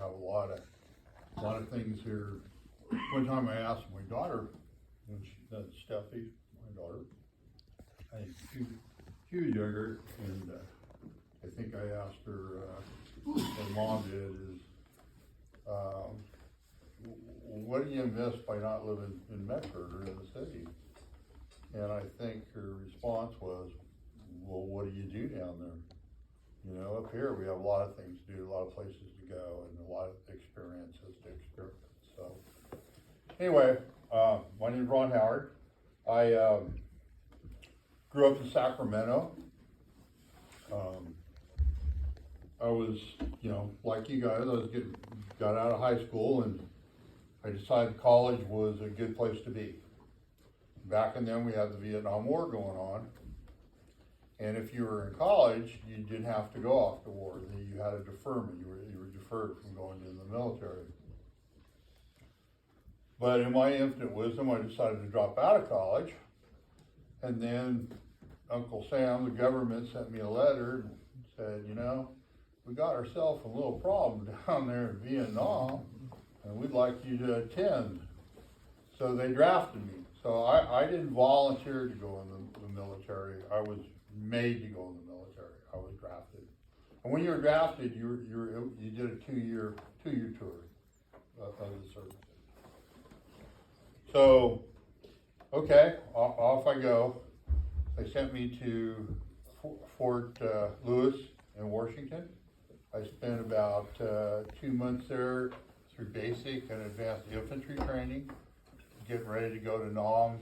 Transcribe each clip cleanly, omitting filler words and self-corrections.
have a lot of things here. One time I asked my daughter, when Steffi, my daughter, I think she was younger, and I think I asked her, her mom did, is, what do you miss by not living in Medford or in the city? And I think her response was, well, what do you do down there? You know, up here we have a lot of things to do, a lot of places to go, and a lot of experiences to experience. So anyway, my name is Ron Howard. I grew up in Sacramento. I was, you know, like you guys, got out of high school, and I decided college was a good place to be. Back then we had the Vietnam War going on. And if you were in college, you didn't have to go off to war. You had a deferment. You were deferred from going into the military. But in my infinite wisdom, I decided to drop out of college. And then Uncle Sam, the government, sent me a letter and said, you know, we got ourselves a little problem down there in Vietnam, and we'd like you to attend. So they drafted me. So I didn't volunteer to go in the military. I was made to go in the military. I was drafted. And when you were drafted, you did a two-year tour of the service. So, okay, off I go. They sent me to Fort Lewis in Washington. I spent about 2 months there through basic and advanced infantry training, getting ready to go to Nam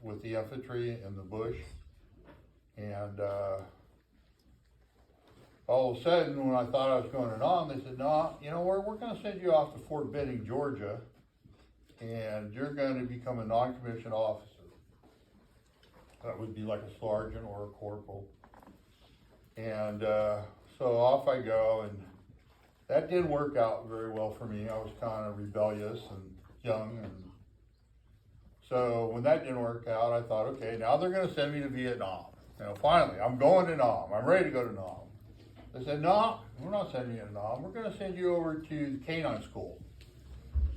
with the infantry in the bush. And all of a sudden, when I thought I was going to Nam, they said, no, you know, we're going to send you off to Fort Benning, Georgia, and you're going to become a non-commissioned officer. That would be like a sergeant or a corporal. And so off I go, and that didn't work out very well for me. I was kind of rebellious and young, and so when that didn't work out, I thought, okay, now they're going to send me to Vietnam. You know, finally, I'm going to Nam. I'm ready to go to Nam. They said, no, we're not sending you to Nam. We're going to send you over to the canine school,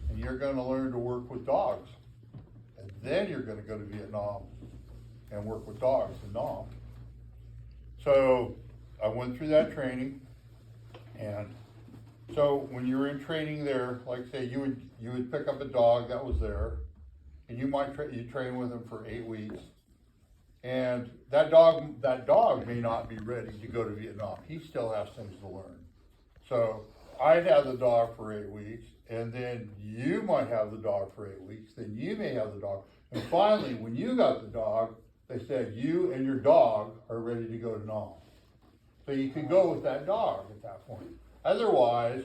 and you're going to learn to work with dogs. And then you're going to go to Vietnam and work with dogs in Nam. So I went through that training, and so when you were in training there, like say you would pick up a dog that was there, and you might you train with him for 8 weeks, and that dog may not be ready to go to Vietnam. He still has things to learn. So I'd have the dog for 8 weeks, and then you might have the dog for 8 weeks, then you may have the dog, and finally when you got the dog, they said you and your dog are ready to go to Nam. So you could go with that dog at that point. Otherwise,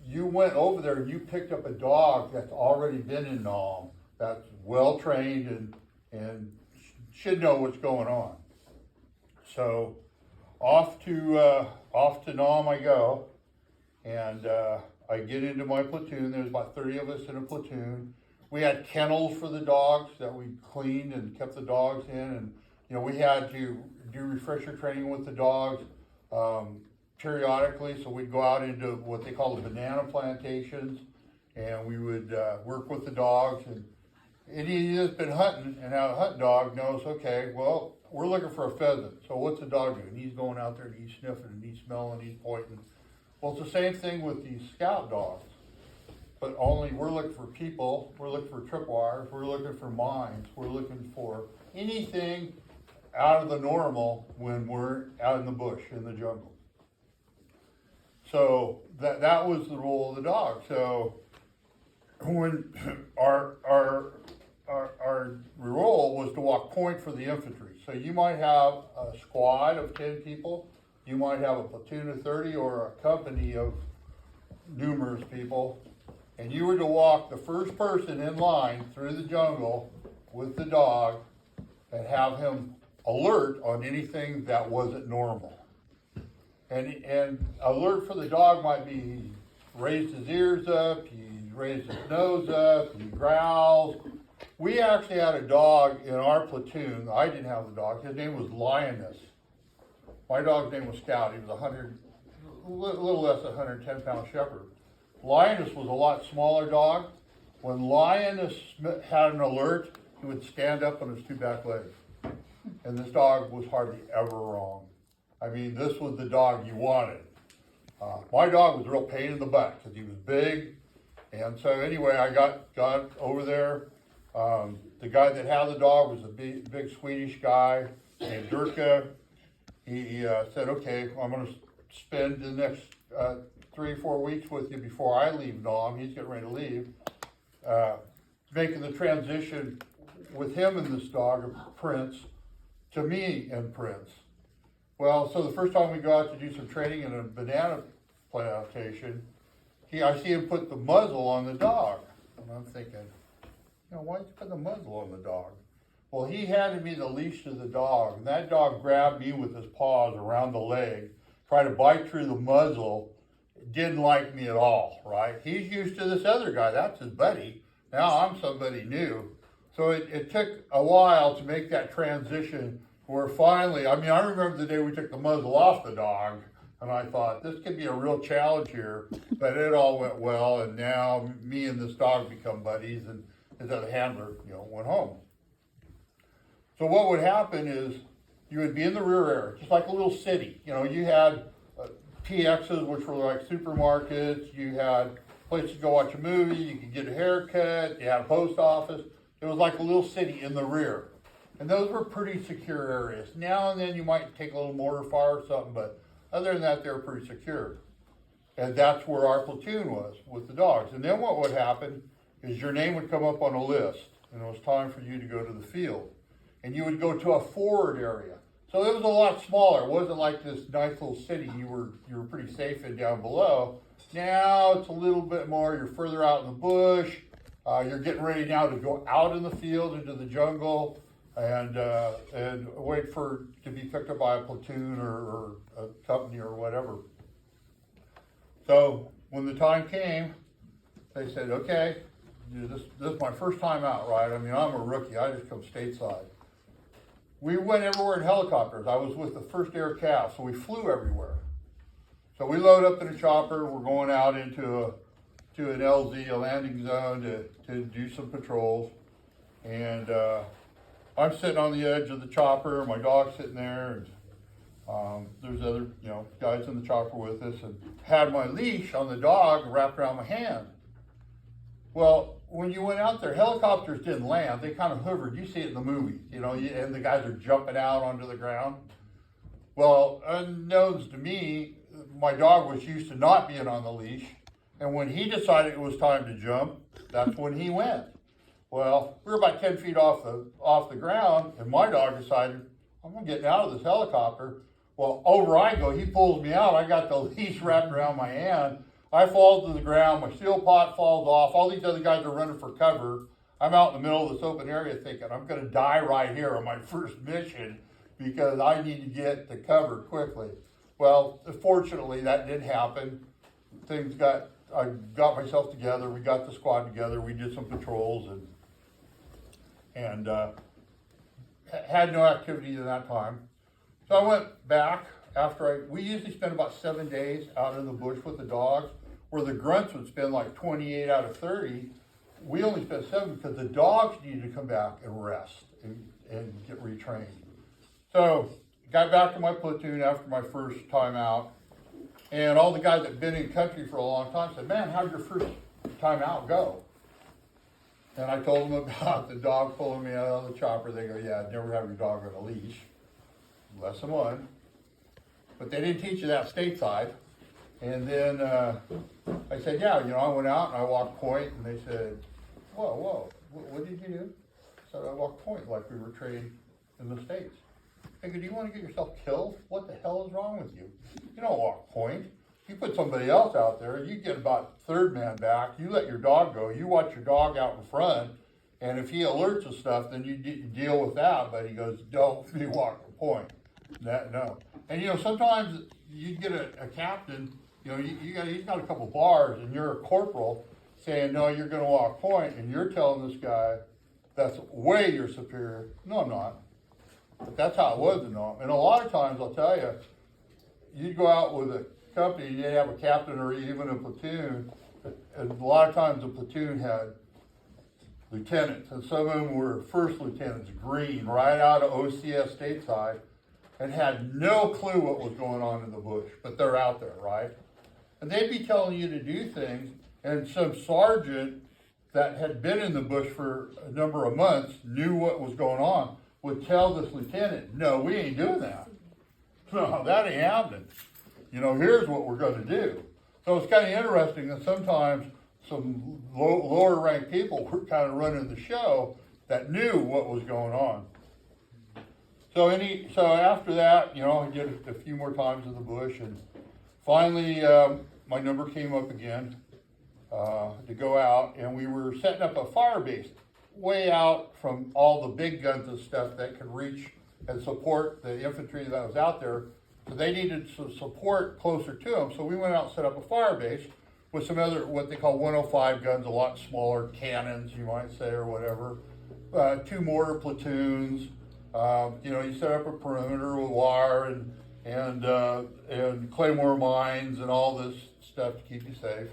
you went over there and you picked up a dog that's already been in Nam, that's well trained and should know what's going on. So off to Nam I go, and I get into my platoon. There's about 30 of us in a platoon. We had kennels for the dogs that we cleaned and kept the dogs in, and you know, we had to do refresher training with the dogs periodically. So we'd go out into what they call the banana plantations, and we would work with the dogs. And he has been hunting, and now a hunt dog knows, okay, well, we're looking for a pheasant. So what's the dog doing? He's going out there and he's sniffing and he's smelling, he's pointing. Well, it's the same thing with these scout dogs. But only we're looking for people, we're looking for tripwires, we're looking for mines, we're looking for anything out of the normal when we're out in the bush, in the jungle. So that was the role of the dog. So when our role was to walk point for the infantry. So you might have a squad of 10 people, you might have a platoon of 30 or a company of numerous people. And you were to walk the first person in line through the jungle with the dog and have him alert on anything that wasn't normal. And alert for the dog might be he raised his ears up, he raised his nose up, he growls. We actually had a dog in our platoon. I didn't have the dog. His name was Lioness. My dog's name was Scout. He was a little less than 110-pound shepherd. Lioness was a lot smaller dog. When Lioness had an alert, he would stand up on his two back legs. And this dog was hardly ever wrong. I mean, this was the dog you wanted. My dog was a real pain in the butt because he was big. And so anyway, I got over there. The guy that had the dog was a big Swedish guy named Durka. He said, okay, I'm going to spend the next 3 or 4 weeks with you before I leave Nam. He's getting ready to leave. Making the transition with him and this dog, Prince, to me and Prince. Well, so the first time we go out to do some training in a banana plantation, I see him put the muzzle on the dog. And I'm thinking, why did you put the muzzle on the dog? Well, he handed me the leash to the dog, and that dog grabbed me with his paws around the leg, tried to bite through the muzzle, didn't like me at all, right? He's used to this other guy, that's his buddy. Now I'm somebody new. So it took a while to make that transition where finally, I remember the day we took the muzzle off the dog, and I thought, this could be a real challenge here, but it all went well, and now me and this dog become buddies, and his other handler, went home. So what would happen is, you would be in the rear area, just like a little city. You had PXs, which were like supermarkets, you had places to go watch a movie, you could get a haircut, you had a post office. It was like a little city in the rear. And those were pretty secure areas. Now and then you might take a little mortar fire or something, but other than that, they were pretty secure. And that's where our platoon was, with the dogs. And then what would happen is your name would come up on a list, and it was time for you to go to the field. And you would go to a forward area. So it was a lot smaller. It wasn't like this nice little city you were pretty safe in down below. Now it's a little bit more, you're further out in the bush. You're getting ready now to go out in the field into the jungle and wait to be picked up by a platoon or a company or whatever. So when the time came, they said, okay, this is my first time out, right? I'm a rookie, I just come stateside. We went everywhere in helicopters. I was with the 1st Air Cav, so we flew everywhere. So we load up in a chopper, we're going out into an LZ, a landing zone, to do some patrols. And I'm sitting on the edge of the chopper, my dog's sitting there, and there's other guys in the chopper with us, and had my leash on the dog wrapped around my hand. Well, when you went out there, helicopters didn't land, they kind of hovered. You see it in the movies, and the guys are jumping out onto the ground. Well, unknowns to me, my dog was used to not being on the leash, and when he decided it was time to jump, that's when he went. Well, we were about 10 feet off the ground, and my dog decided, I'm getting out of this helicopter. Well, over I go, he pulls me out, I got the leash wrapped around my hand, I fall to the ground, my steel pot falls off, all these other guys are running for cover. I'm out in the middle of this open area thinking, I'm gonna die right here on my first mission because I need to get to cover quickly. Well, fortunately that did happen. I got myself together, we got the squad together, we did some patrols and had no activity at that time. So I went back we usually spend about 7 days out in the bush with the dogs, where the grunts would spend like 28 out of 30. We only spent 7 because the dogs needed to come back and rest and get retrained. So got back to my platoon after my first time out, and all the guys that had been in country for a long time said, man, how'd your first time out go? And I told them about the dog pulling me out of the chopper. They go, yeah, never have your dog on a leash. Lesson 1. But they didn't teach you that stateside. And then I said, yeah, I went out and I walked point, and they said, whoa, what did you do? I said, I walked point like we were trained in the States. They go, do you want to get yourself killed? What the hell is wrong with you? You don't walk point. You put somebody else out there, you get about 3rd man back, you let your dog go, you watch your dog out in front, and if he alerts and stuff, then you deal with that. But he goes, don't be walking point. No. And sometimes you get a captain, he's got a couple bars, and you're a corporal saying, no, you're going to walk point, and you're telling this guy that's way your superior. No, I'm not. But that's how it was in Nam. And a lot of times, I'll tell you, you'd go out with a company, you'd have a captain or even a platoon, and a lot of times the platoon had lieutenants, and some of them were first lieutenants, green, right out of OCS stateside, and had no clue what was going on in the bush, but they're out there, right? And they'd be telling you to do things, and some sergeant that had been in the bush for a number of months, knew what was going on, would tell this lieutenant, no, we ain't doing that. No, that ain't happening. You know, here's what we're gonna do. So it's kind of interesting that sometimes some lower ranked people were kind of running the show that knew what was going on. So after that, you know, I did it a few more times in the bush, and finally my number came up again to go out, and we were setting up a fire base way out from all the big guns and stuff that could reach and support the infantry that was out there. So they needed some support closer to them. So we went out and set up a fire base with some other, what they call 105 guns, a lot smaller cannons, you might say, or whatever. 2 mortar platoons. You know, you set up a perimeter with wire and claymore mines and all this stuff to keep you safe.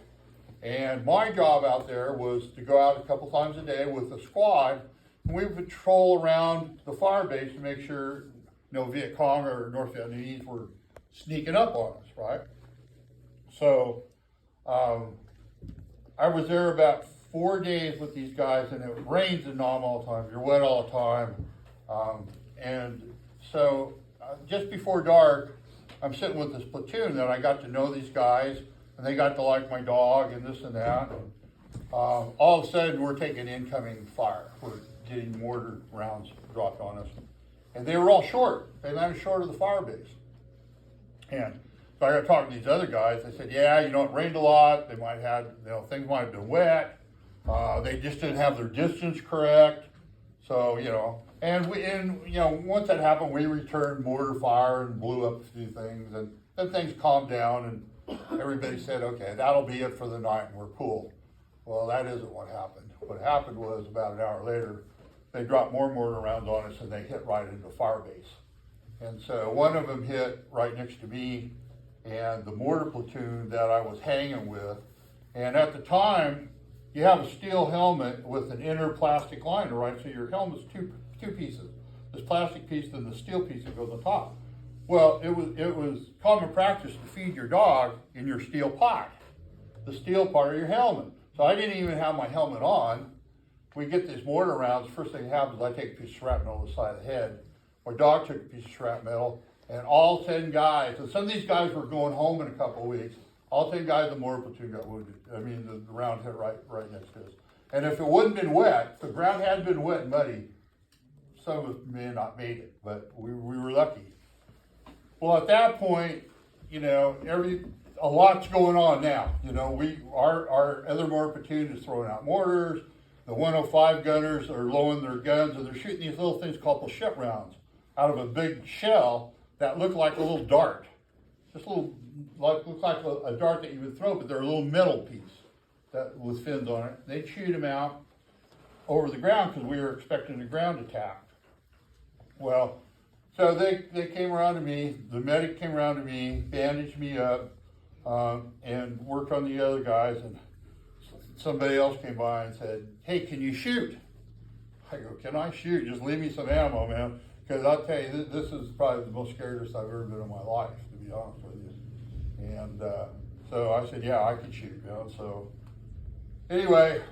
And my job out there was to go out a couple times a day with a squad, and we would patrol around the fire base to make sure no Viet Cong or North Vietnamese were sneaking up on us, right? So I was there about 4 days with these guys, and it rains in Nam all the time. You're wet all the time. And so just before dark, I'm sitting with this platoon that I got to know these guys, and they got to like my dog and this and that. And, all of a sudden, we're taking incoming fire. We're getting mortar rounds dropped on us. And they were all short. They landed short of the fire base. And so I got talking to these other guys. They said, yeah, you know, it rained a lot. They might have, you know, things might have been wet. They just didn't have their distance correct. So, you know, and you know, once that happened, we returned mortar fire and blew up a few things. And then things calmed down, and everybody said, okay, that'll be it for the night, and we're cool. Well, that isn't what happened. What happened was about an hour later, they dropped more mortar rounds on us, and they hit right into the fire base. And so one of them hit right next to me and the mortar platoon that I was hanging with. And at the time, you have a steel helmet with an inner plastic liner, right? So your helmet's two pieces. This plastic piece and the steel piece that goes on top. Well, it was common practice to feed your dog in your steel pot, the steel part of your helmet. So I didn't even have my helmet on. We get these mortar rounds. First thing that happens is I take a piece of shrapnel on the side of the head. My dog took a piece of shrapnel, and all 10 guys, and some of these guys were going home in a couple of weeks, all 10 guys in the mortar platoon got wounded. I mean, the round hit right next to us. And if it wouldn't been wet, if the ground had been wet and muddy, some of us may have not made it, but we were lucky. Well, at that point, you know, a lot's going on now. You know, our other mortar platoon is throwing out mortars. The 105 gunners are lowering their guns, and they're shooting these little things called plachette rounds out of a big shell that look like a little dart. Just a little, look like a dart that you would throw, but they're a little metal piece that with fins on it. They'd shoot them out over the ground because we were expecting a ground attack. Well, so they came around to me, the medic came around to me, bandaged me up, and worked on the other guys, and somebody else came by and said, hey, can you shoot? I go, can I shoot? Just leave me some ammo, man. Because I'll tell you, this is probably the most scariest I've ever been in my life, to be honest with you. And so I said, yeah, I can shoot, you know. So anyway,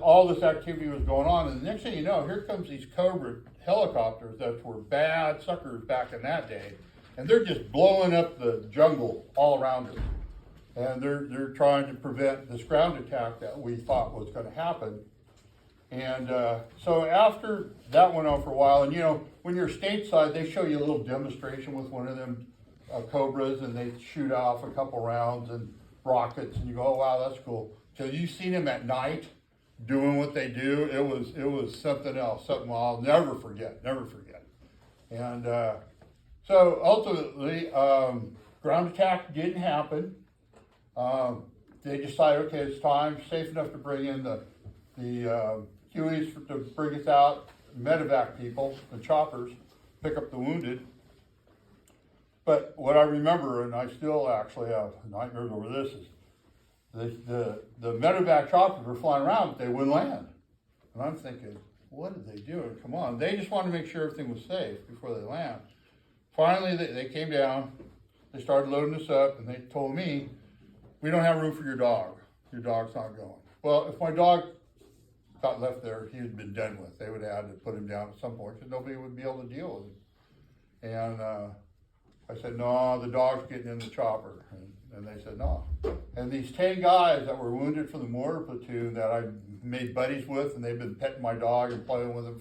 all this activity was going on, and the next thing you know, here comes these Cobra helicopters that were bad suckers back in that day, and they're just blowing up the jungle all around us. And they're trying to prevent this ground attack that we thought was going to happen. And so after that went on for a while, and you know, when you're stateside, they show you a little demonstration with one of them Cobras, and they shoot off a couple rounds and rockets, and you go, oh wow, that's cool. So you've seen them at night doing what they do. It was something else, something I'll never forget. And so ultimately, ground attack didn't happen. They decided, okay, it's time, safe enough to bring in the Hueys to bring us out, medevac people, the choppers, pick up the wounded. But what I remember, and I still actually have nightmares over this, is the medevac choppers were flying around, but they wouldn't land. And I'm thinking, what are they doing? Come on. They just wanted to make sure everything was safe before they land. Finally, they came down, they started loading us up, and they told me, we don't have room for your dog. Your dog's not going. Well, if my dog got left there, he had been done with. They would have had to put him down at some point because nobody would be able to deal with him. And I said, no, the dog's getting in the chopper. And they said, no. And these 10 guys that were wounded from the mortar platoon that I made buddies with, and they've been petting my dog and playing with him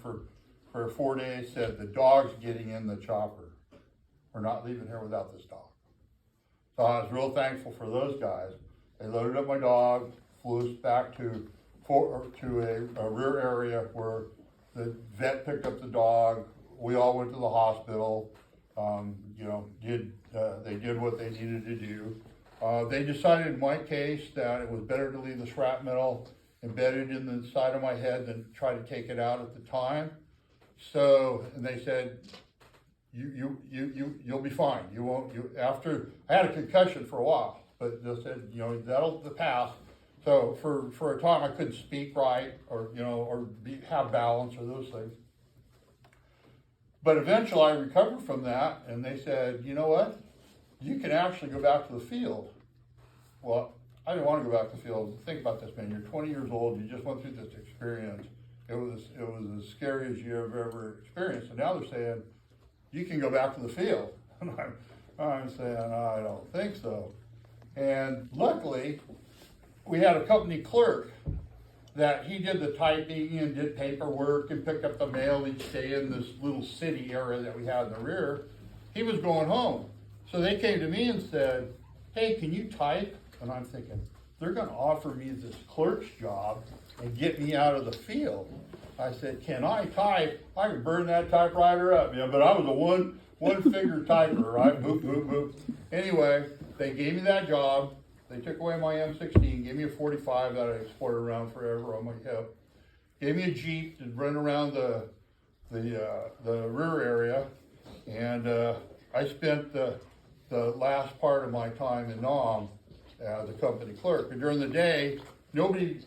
for 4 days, said, the dog's getting in the chopper. We're not leaving here without this dog. So I was real thankful for those guys. They loaded up my dog, flew us back to a rear area where the vet picked up the dog. We all went to the hospital. They did what they needed to do. They decided in my case that it was better to leave the shrapnel embedded in the side of my head than try to take it out at the time. So, and they said, you'll be fine. After I had a concussion for a while, but they said, that'll pass. So for a time I couldn't speak right or have balance or those things. But eventually I recovered from that, and they said, you know what? You can actually go back to the field. Well, I didn't want to go back to the field. Think about this, man. You're 20 years old. You just went through this experience. It was as scary as you have ever experienced. And now they're saying, you can go back to the field. And I'm saying, I don't think so. And luckily, we had a company clerk that he did the typing and did paperwork and picked up the mail each day in this little city area that we had in the rear. He was going home. So they came to me and said, hey, can you type? And I'm thinking, they're going to offer me this clerk's job and get me out of the field. I said, can I type? I can burn that typewriter up. Yeah, but I was a one finger typer, right? Boop, boop, boop. Anyway, they gave me that job. They took away my M16, gave me a 45 that I exported around forever on my hip. Gave me a Jeep to run around the rear area. And I spent the last part of my time in Nam as a company clerk. And during the day, nobody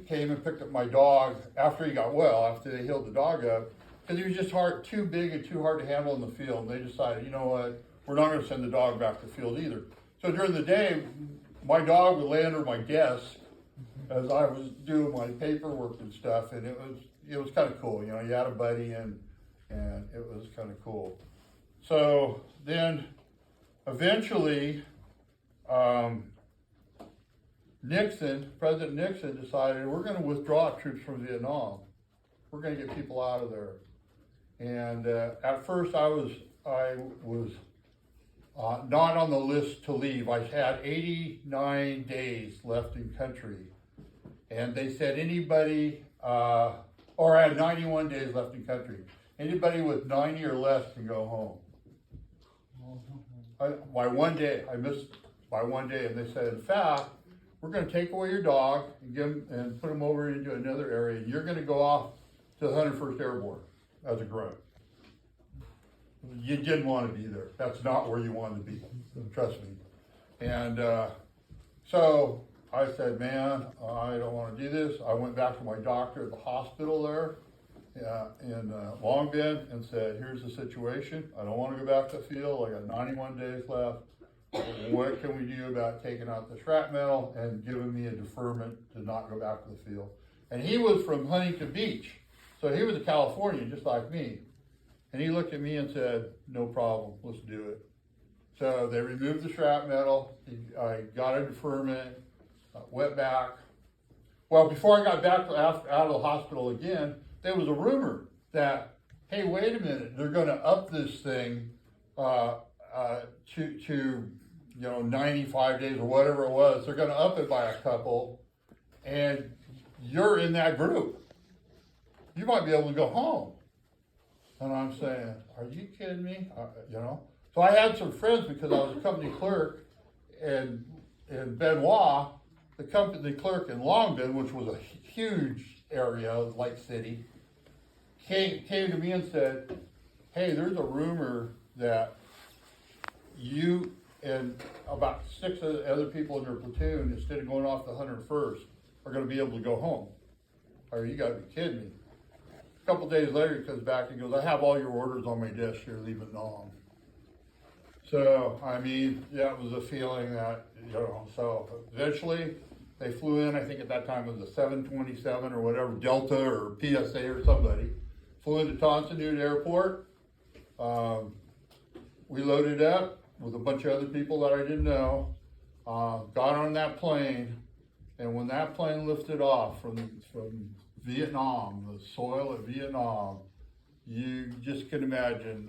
came and picked up my dog after he got well, after they healed the dog up, because he was just too big and too hard to handle in the field. And they decided, you know what, we're not going to send the dog back to the field either. So during the day, my dog would lay under my desk as I was doing my paperwork and stuff, and it was kind of cool. You had a buddy, and it was kind of cool. So then, eventually, President Nixon decided we're going to withdraw troops from Vietnam. We're going to get people out of there. And at first, I was not on the list to leave. I had 89 days left in country. And they said anybody, or I had 91 days left in country. Anybody with 90 or less can go home. By 1 day, I missed by 1 day. And they said, in fact, we're going to take away your dog and put him over into another area. And you're going to go off to the 101st Airborne as a grunt. You didn't want to be there. That's not where you wanted to be. Trust me. And so I said, man, I don't want to do this. I went back to my doctor at the hospital there in Long Bend and said, here's the situation. I don't want to go back to the field. I got 91 days left. What can we do about taking out the shrapnel and giving me a deferment to not go back to the field? And he was from Huntington Beach. So he was a Californian just like me. And he looked at me and said, no problem, let's do it. So they removed the shrapnel. I got a deferment, went back. Well, before I got back out of the hospital again, there was a rumor that, hey, wait a minute, they're going to up this thing to 95 days or whatever it was. They're going to up it by a couple, and you're in that group. You might be able to go home. And I'm saying, are you kidding me? So I had some friends because I was a company clerk in Benoit, the company clerk in Long Bend, which was a huge area, like city, came to me and said, hey, there's a rumor that you and about 6 of the other people in their platoon, instead of going off the 101st, are gonna be able to go home. Or you gotta be kidding me. A couple days later, he comes back and goes, I have all your orders on my desk here, leaving Nam. So, I mean, that was a feeling that, you know, so eventually they flew in, I think at that time it was a 727 or whatever, Delta or PSA or somebody, flew into Tonson Newt Airport. We loaded up with a bunch of other people that I didn't know, got on that plane, and when that plane lifted off from Vietnam, the soil of Vietnam, you just can imagine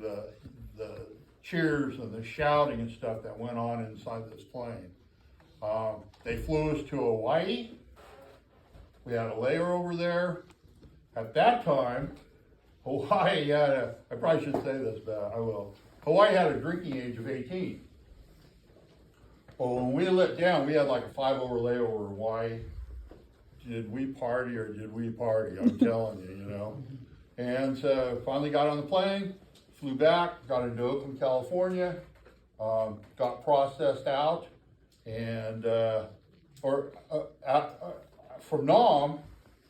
the cheers and the shouting and stuff that went on inside this plane. They flew us to Hawaii. We had a layover there. At that time, Hawaii had I probably should say this, but I will. Hawaii had a drinking age of 18. Well, when we let down, we had like a 5-hour layover in Hawaii. Did we party or did we party? I'm telling you, you know. And so finally got on the plane, flew back, got into Oakland, California, got processed out, and from Nam.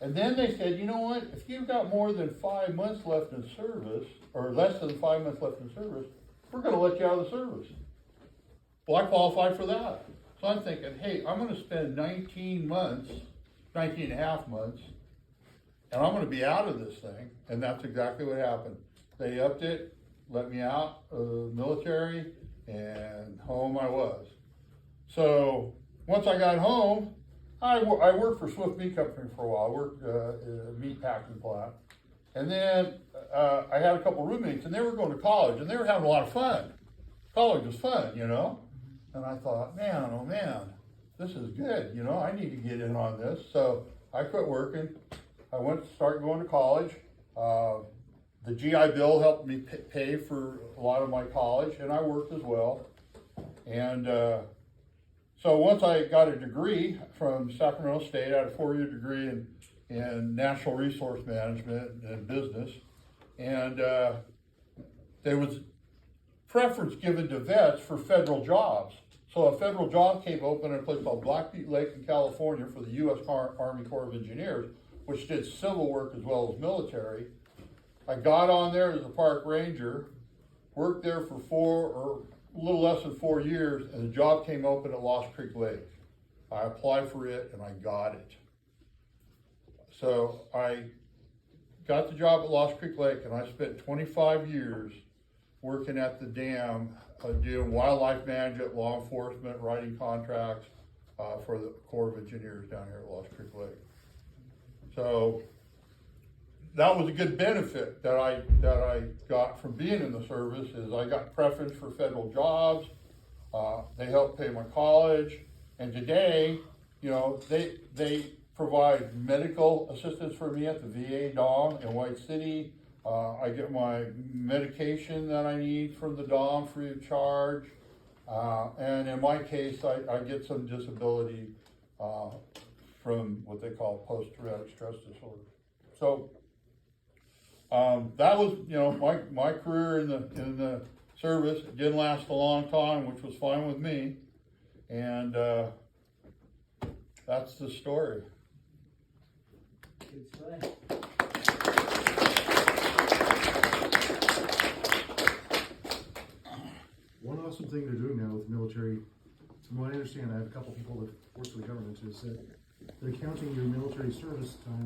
And then they said, you know what, if you've got more than 5 months left in service, or less than 5 months left in service, we're gonna let you out of the service. Well, I qualified for that. So I'm thinking, hey, I'm gonna spend 19 and a half months, and I'm gonna be out of this thing. And that's exactly what happened. They upped it, let me out of the military, and home I was. So once I got home, I worked for Swift Meat Company for a while. I worked in a meat packing plant. And then I had a couple roommates, and they were going to college, and they were having a lot of fun. College was fun, you know? And I thought, man, oh man, this is good, you know? I need to get in on this. So I quit working. I went to start going to college. The GI Bill helped me pay for a lot of my college, and I worked as well. And so once I got a degree from Sacramento State, I had a 4-year degree in Natural Resource Management and business. And there was preference given to vets for federal jobs. So a federal job came open at a place called Blackfeet Lake in California for the U.S. Army Corps of Engineers, which did civil work as well as military. I got on there as a park ranger, worked there for a little less than 4 years, and the job came open at Lost Creek Lake. I applied for it and I got it. So I got the job at Lost Creek Lake, and I spent 25 years working at the dam, doing wildlife management, law enforcement, writing contracts for the Corps of Engineers down here at Lost Creek Lake. So that was a good benefit that I got from being in the service, is I got preference for federal jobs. They helped pay my college, and today, you know, they provide medical assistance for me at the VA Dom in White City. I get my medication that I need from the Dom free of charge. And in my case, I get some disability from what they call post-traumatic stress disorder. So that was, you know, my career in the service. It didn't last a long time, which was fine with me. And that's the story. Good story. One awesome thing they're doing now with the military, from what I understand, I have a couple people that work for the government, is that they're counting your military service time